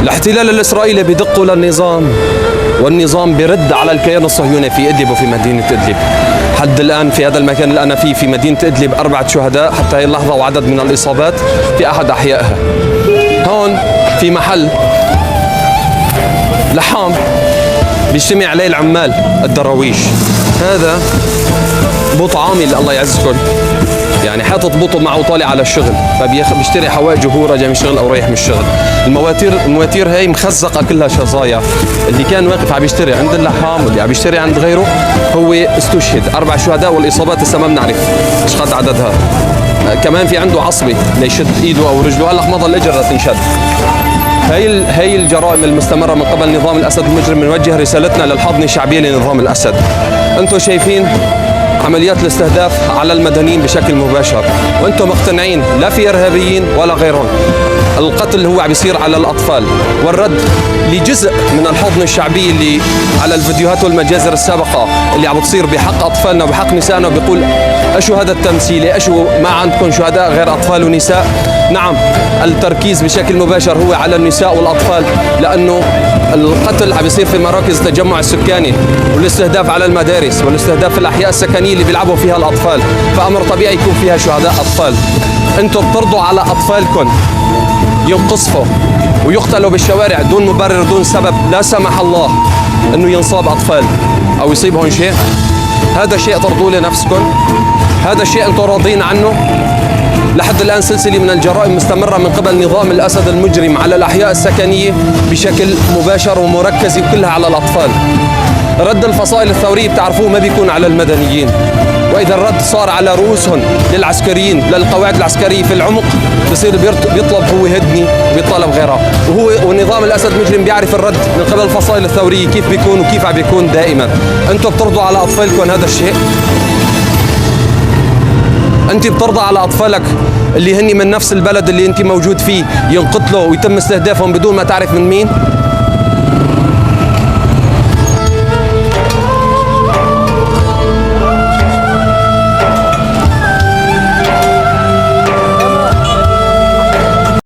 الاحتلال الإسرائيلي بدق للنظام، والنظام برد على الكيان الصهيوني في إدلب وفي مدينة إدلب. حد الآن في هذا المكان اللي أنا فيه في مدينة إدلب 4 شهداء حتى هذه اللحظة، وعدد من الإصابات في أحد أحيائها. هون في محل لحام بيجتمع عليه العمال الدراويش. هذا بوط عامل الله يعزكم، يعني حاطط بوطه معه طالع على الشغل، فبيشتري حوائج وهو راجع من الشغل او رايح من الشغل. المواتير هي مخزقه كلها شظايا. اللي كان واقف عم يشتري عند اللحام واللي عم يشتري عند غيره هو استشهد. 4 شهداء، والاصابات لسه ما بنعرف ايش قد عددها. كمان في عنده عصبه ليشد ايده او رجله، هلا مضى الاجر لتنشد. هي الجرائم المستمره من قبل نظام الاسد المجرم. بنوجه رسالتنا للحاضنه الشعبيه لنظام الاسد. انتم شايفين عمليات الاستهداف على المدنيين بشكل مباشر، وانتم مقتنعين لا في ارهابيين ولا غيرهم. القتل هو عم بيصير على الاطفال، والرد لجزء من الحضن الشعبي اللي على الفيديوهات والمجازر السابقه اللي عم بتصير بحق اطفالنا وبحق نسائنا، وبيقول اشو هذا التمثيلي، اشو ما عندكم شهداء غير اطفال ونساء. نعم، التركيز بشكل مباشر هو على النساء والاطفال، لانه القتل عم بيصير في مراكز التجمع السكاني، والاستهداف على المدارس، والاستهداف في الاحياء السكنيه اللي بيلعبوا فيها الاطفال، فامر طبيعي يكون فيها شهداء اطفال. انتم بترضوا على اطفالكم ينقصفوا ويقتلوا بالشوارع دون مبرر دون سبب، لا سمح الله انه ينصاب اطفال او يصيبهم شيء. هذا شيء ترضوا لنفسكم، هذا الشيء انتم راضين عنه. لحد الآن سلسلة من الجرائم مستمرة من قبل نظام الأسد المجرم على الأحياء السكنية بشكل مباشر ومركز، وكلها على الأطفال. رد الفصائل الثورية بتعرفوه ما بيكون على المدنيين، وإذا الرد صار على رؤوسهم للعسكريين للقواعد العسكرية في العمق، بصير بيطلب هو هدني وبيطلب غيرها. ونظام الأسد المجرم بيعرف الرد من قبل الفصائل الثورية كيف بيكون وكيف عم بيكون دائما. أنتم بترضوا على أطفالكم هذا الشيء؟ أنت بترضى على أطفالك اللي هني من نفس البلد اللي أنت موجود فيه ينقتلوا ويتم استهدافهم بدون ما تعرف من مين؟